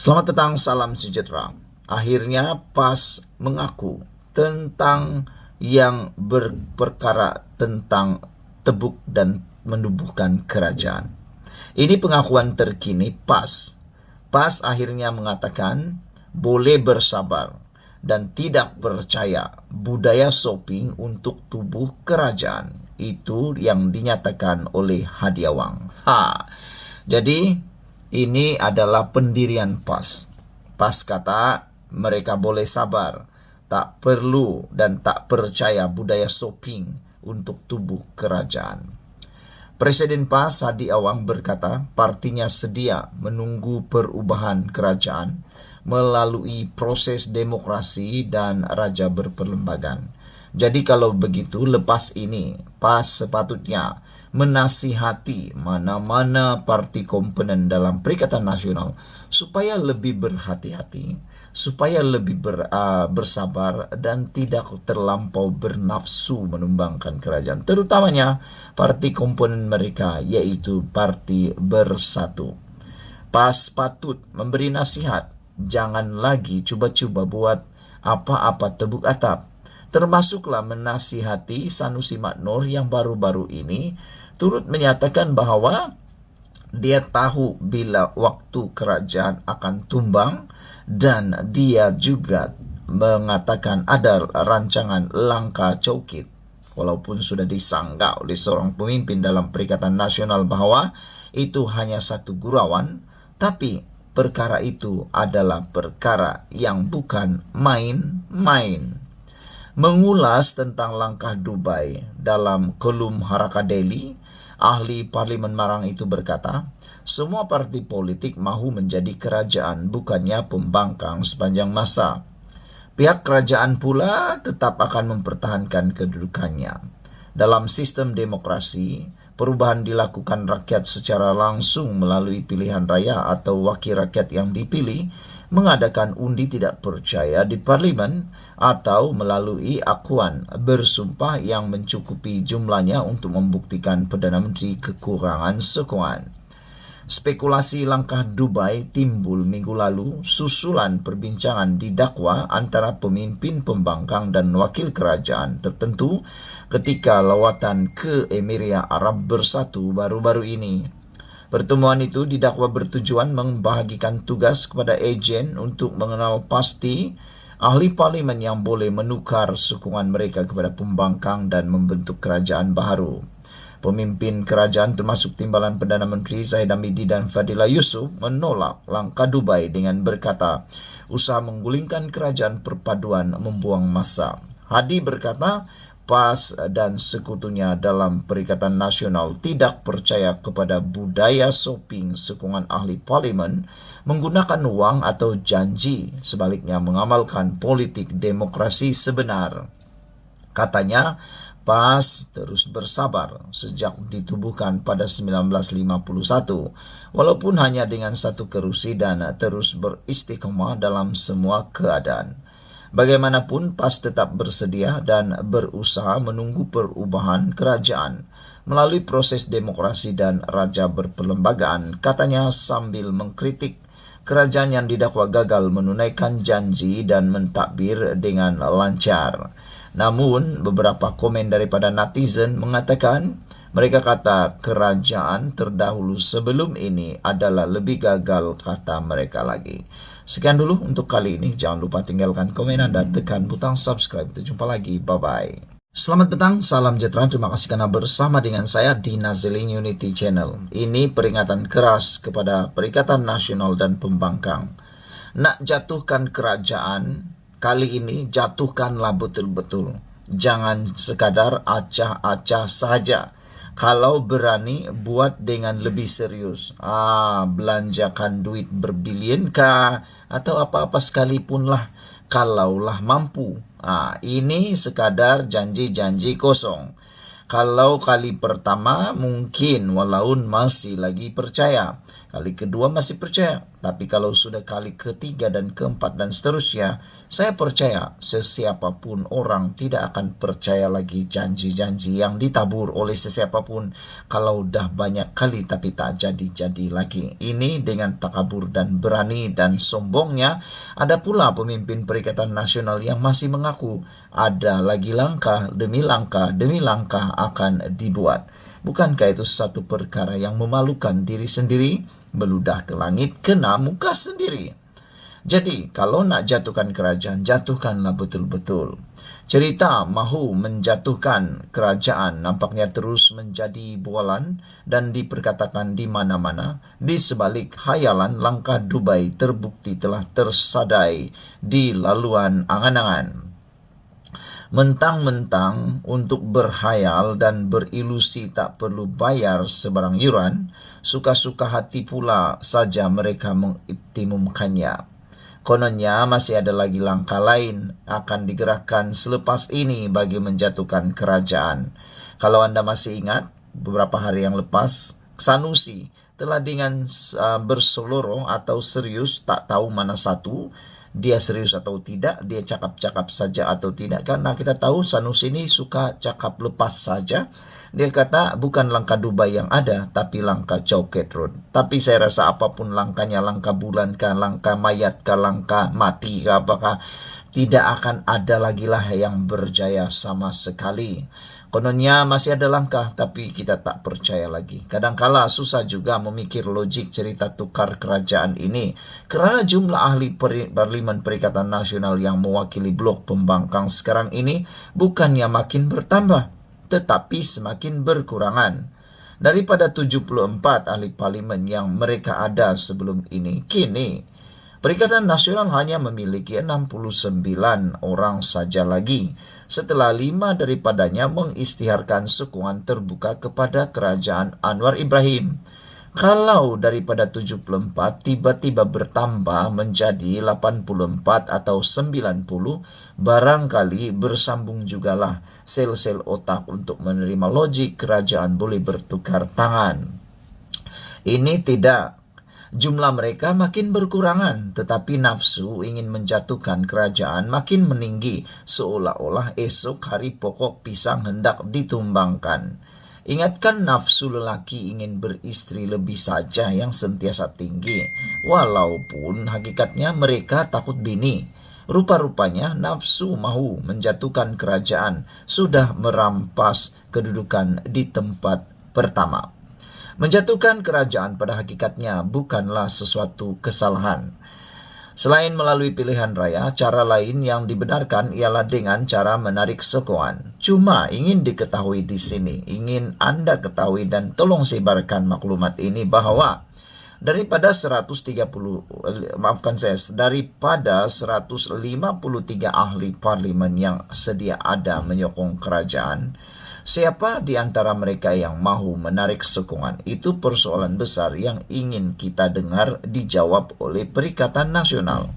Selamat petang, salam sejahtera. Akhirnya PAS mengaku tentang yang berperkara tentang tebuk dan menubuhkan kerajaan. Ini pengakuan terkini PAS. PAS akhirnya mengatakan boleh bersabar dan tidak percaya budaya shopping untuk tubuh kerajaan. Itu yang dinyatakan oleh Hadiawang. Jadi ini adalah pendirian PAS. PAS kata mereka boleh sabar, tak perlu dan tak percaya budaya shopping untuk tubuh kerajaan. Presiden PAS Hadiawang berkata partinya sedia menunggu perubahan kerajaan melalui proses demokrasi dan raja berperlembagaan. Jadi kalau begitu lepas ini PAS sepatutnya menasihati mana-mana parti komponen dalam Perikatan Nasional supaya lebih berhati-hati, supaya lebih bersabar dan tidak terlampau bernafsu menumbangkan kerajaan, terutamanya parti komponen mereka yaitu Parti Bersatu. PAS patut memberi nasihat, jangan lagi cuba-cuba buat apa-apa tebuk atap, termasuklah menasihati Sanusi Maknor yang baru-baru ini turut menyatakan bahwa dia tahu bila waktu kerajaan akan tumbang dan dia juga mengatakan ada rancangan langkah Cokit walaupun sudah disanggah oleh seorang pemimpin dalam Perikatan Nasional bahwa itu hanya satu gurauan, tapi perkara itu adalah perkara yang bukan main-main. Mengulas tentang langkah Dubai dalam kolum Haraka Daily, ahli Parlimen Marang itu berkata, semua parti politik mahu menjadi kerajaan, bukannya pembangkang sepanjang masa. Pihak kerajaan pula tetap akan mempertahankan kedudukannya. Dalam sistem demokrasi, perubahan dilakukan rakyat secara langsung melalui pilihan raya atau wakil rakyat yang dipilih, mengadakan undi tidak percaya di parlimen atau melalui akuan bersumpah yang mencukupi jumlahnya untuk membuktikan Perdana Menteri kekurangan sokongan. Spekulasi langkah Dubai timbul minggu lalu susulan perbincangan didakwa antara pemimpin pembangkang dan wakil kerajaan tertentu ketika lawatan ke Emiria Arab Bersatu baru-baru ini. Pertemuan itu didakwa bertujuan membahagikan tugas kepada ejen untuk mengenal pasti ahli parlimen yang boleh menukar sokongan mereka kepada pembangkang dan membentuk kerajaan baru. Pemimpin kerajaan termasuk timbalan Perdana Menteri Zahid Hamidi dan Fadila Yusuf menolak langkah Dubai dengan berkata, usaha menggulingkan kerajaan perpaduan membuang masa. Hadi berkata, PAS dan sekutunya dalam Perikatan Nasional tidak percaya kepada budaya shopping sokongan ahli parlimen menggunakan uang atau janji, sebaliknya mengamalkan politik demokrasi sebenar. Katanya, PAS terus bersabar sejak ditubuhkan pada 1951, walaupun hanya dengan satu kerusi dan terus beristiqomah dalam semua keadaan. Bagaimanapun PAS tetap bersedia dan berusaha menunggu perubahan kerajaan melalui proses demokrasi dan raja berperlembagaan, katanya sambil mengkritik kerajaan yang didakwa gagal menunaikan janji dan mentadbir dengan lancar. Namun, beberapa komen daripada netizen mengatakan, mereka kata kerajaan terdahulu sebelum ini adalah lebih gagal kata mereka lagi. Sekian dulu untuk kali ini. Jangan lupa tinggalkan komen Anda, tekan butang subscribe. Kita jumpa lagi. Bye-bye. Selamat petang, salam sejahtera. Terima kasih karena bersama dengan saya di Naziling Unity Channel. Ini peringatan keras kepada Perikatan Nasional dan pembangkang. Nak jatuhkan kerajaan, kali ini jatuhkanlah betul-betul. Jangan sekadar acah-acah saja. Kalau berani, buat dengan lebih serius. Belanjakan duit berbilion kah? Atau apa-apa sekalipun lah. Kalaulah mampu. Ini sekadar janji-janji kosong. Kalau kali pertama mungkin walaupun masih lagi percaya. Kali kedua masih percaya. Tapi kalau sudah kali ketiga dan keempat dan seterusnya, saya percaya sesiapapun orang tidak akan percaya lagi janji-janji yang ditabur oleh sesiapapun kalau udah banyak kali tapi tak jadi-jadi lagi. Ini dengan takabur dan berani dan sombongnya. Ada pula pemimpin Perikatan Nasional yang masih mengaku ada lagi langkah demi langkah demi langkah akan dibuat. Bukankah itu satu perkara yang memalukan diri sendiri? Meludah ke langit kena muka sendiri. Jadi kalau nak jatuhkan kerajaan, jatuhkanlah betul-betul. Cerita mahu menjatuhkan kerajaan nampaknya terus menjadi bualan dan diperkatakan di mana-mana. Di sebalik hayalan, langkah Dubai terbukti telah tersadai di laluan angan-angan. Mentang-mentang untuk berhayal dan berilusi tak perlu bayar sebarang yuran, suka-suka hati pula saja mereka mengoptimumkannya. Kononnya masih ada lagi langkah lain akan digerakkan selepas ini bagi menjatuhkan kerajaan. Kalau Anda masih ingat, beberapa hari yang lepas, Sanusi telah dengan berseloroh atau serius, tak tahu mana satu, dia serius atau tidak, dia cakap-cakap saja atau tidak. Karena kita tahu Sanusi ini suka cakap lepas saja. Dia kata bukan langkah Dubai yang ada, tapi langkah Chowket Road. Tapi saya rasa apapun langkahnya, langkah bulan kah, langkah mayat kah, langkah mati kah, apakah tidak akan ada lagi lah yang berjaya sama sekali. Kononnya masih ada langkah, tapi kita tak percaya lagi. Kadangkala susah juga memikir logik cerita tukar kerajaan ini, kerana jumlah ahli Parlimen Perikatan Nasional yang mewakili blok pembangkang sekarang ini bukannya makin bertambah, tetapi semakin berkurangan. Daripada 74 ahli parlimen yang mereka ada sebelum ini, kini Perikatan Nasional hanya memiliki 69 orang saja lagi, setelah 5 daripadanya mengisytiharkan sokongan terbuka kepada kerajaan Anwar Ibrahim. Kalau daripada 74 tiba-tiba bertambah menjadi 84 atau 90, barangkali bersambung jugalah sel-sel otak untuk menerima logik kerajaan boleh bertukar tangan. Ini tidak. Jumlah mereka makin berkurangan, tetapi nafsu ingin menjatuhkan kerajaan makin meninggi, seolah-olah esok hari pokok pisang hendak ditumbangkan. Ingatkan nafsu lelaki ingin beristri lebih saja yang sentiasa tinggi, walaupun hakikatnya mereka takut bini. Rupa-rupanya nafsu mahu menjatuhkan kerajaan sudah merampas kedudukan di tempat pertama. Menjatuhkan kerajaan pada hakikatnya bukanlah sesuatu kesalahan. Selain melalui pilihan raya, cara lain yang dibenarkan ialah dengan cara menarik sokongan. Cuma ingin diketahui di sini, ingin Anda ketahui dan tolong sebarkan maklumat ini bahwa daripada 153 ahli parlimen yang sedia ada menyokong kerajaan, siapa di antara mereka yang mahu menarik sokongan? Itu persoalan besar yang ingin kita dengar dijawab oleh Perikatan Nasional.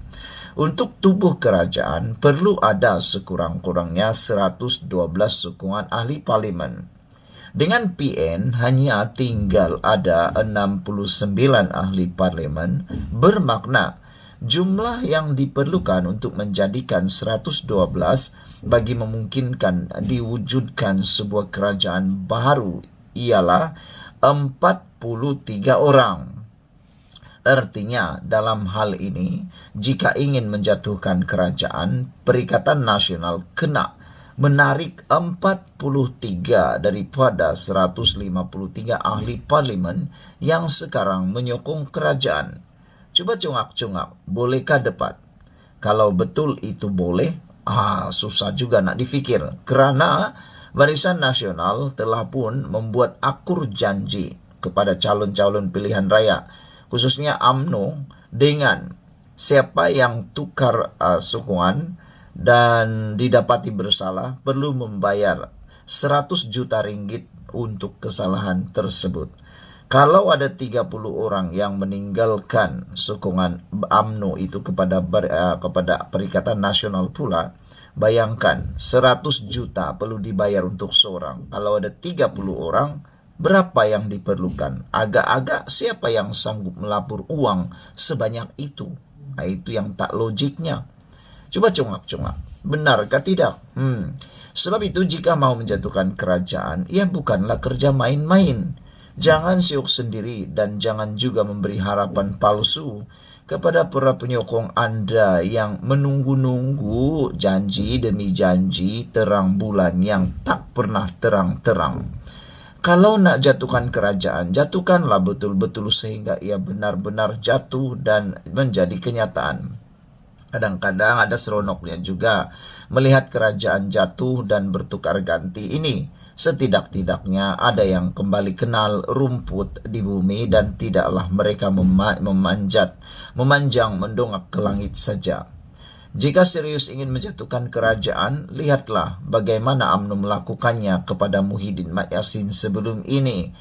Untuk tubuh kerajaan perlu ada sekurang-kurangnya 112 sokongan ahli parlimen. Dengan PN hanya tinggal ada 69 ahli parlimen, bermakna jumlah yang diperlukan untuk menjadikan 112 bagi memungkinkan diwujudkan sebuah kerajaan baru ialah 43 orang. Artinya dalam hal ini, jika ingin menjatuhkan kerajaan, Perikatan Nasional kena menarik 43 daripada 153 ahli parlimen yang sekarang menyokong kerajaan. Cuba congak-congak, bolehkah debat? Kalau betul itu boleh, susah juga nak difikir. Kerana Barisan Nasional telah pun membuat akur janji kepada calon-calon pilihan raya, khususnya UMNO, dengan siapa yang tukar sokongan dan didapati bersalah perlu membayar 100 juta ringgit untuk kesalahan tersebut. Kalau ada 30 orang yang meninggalkan sokongan UMNO itu kepada Perikatan Nasional pula, bayangkan 100 juta perlu dibayar untuk seorang. Kalau ada 30 orang, Berapa yang diperlukan? Agak-agak siapa yang sanggup melapor uang sebanyak itu? Nah, itu yang tak logiknya. Coba congak-congak. Benarkah tidak? Sebab itu jika mau menjatuhkan kerajaan, ia bukanlah kerja main-main. Jangan siuk sendiri dan jangan juga memberi harapan palsu kepada para penyokong Anda yang menunggu-nunggu janji demi janji terang bulan yang tak pernah terang-terang. Kalau nak jatuhkan kerajaan, jatuhkanlah betul-betul sehingga ia benar-benar jatuh dan menjadi kenyataan. Kadang-kadang ada seronoknya juga melihat kerajaan jatuh dan bertukar ganti ini. Setidak-tidaknya ada yang kembali kenal rumput di bumi dan tidaklah mereka memanjang mendongak ke langit saja. Jika serius ingin menjatuhkan kerajaan, lihatlah bagaimana UMNO melakukannya kepada Muhyiddin Yassin sebelum ini.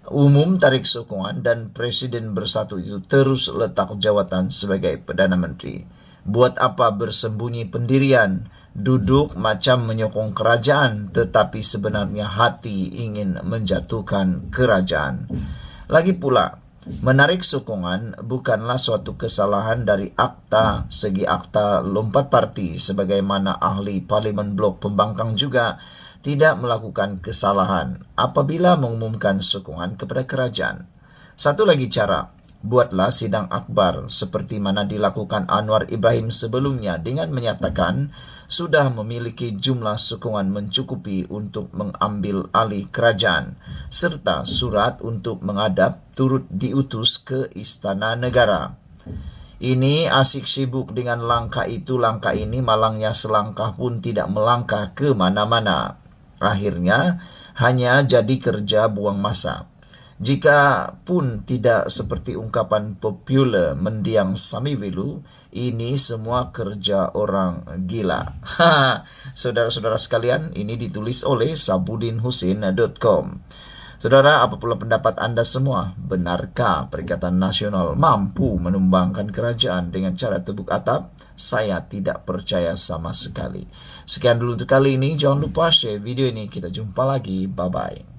Umum tarik sokongan dan Presiden Bersatu itu terus letak jawatan sebagai Perdana Menteri. Buat apa bersembunyi pendirian, duduk macam menyokong kerajaan, tetapi sebenarnya hati ingin menjatuhkan kerajaan. Lagi pula, menarik sokongan bukanlah suatu kesalahan dari segi akta lompat parti, sebagaimana ahli Parlimen Blok Pembangkang juga tidak melakukan kesalahan apabila mengumumkan sokongan kepada kerajaan. Satu lagi cara, buatlah sidang akbar seperti mana dilakukan Anwar Ibrahim sebelumnya dengan menyatakan sudah memiliki jumlah sokongan mencukupi untuk mengambil alih kerajaan, serta surat untuk menghadap turut diutus ke Istana Negara. Ini asik sibuk dengan langkah itu, langkah ini, malangnya selangkah pun tidak melangkah ke mana-mana. Akhirnya hanya jadi kerja buang masa. Jika pun tidak seperti ungkapan populer mendiang Samiwilu, ini semua kerja orang gila. Saudara-saudara sekalian, ini ditulis oleh sabudinhusin.com. Saudara, apa pula pendapat Anda semua? Benarkah Perikatan Nasional mampu menumbangkan kerajaan dengan cara tepuk atap? Saya tidak percaya sama sekali. Sekian dulu untuk kali ini. Jangan lupa share video ini. Kita jumpa lagi. Bye-bye.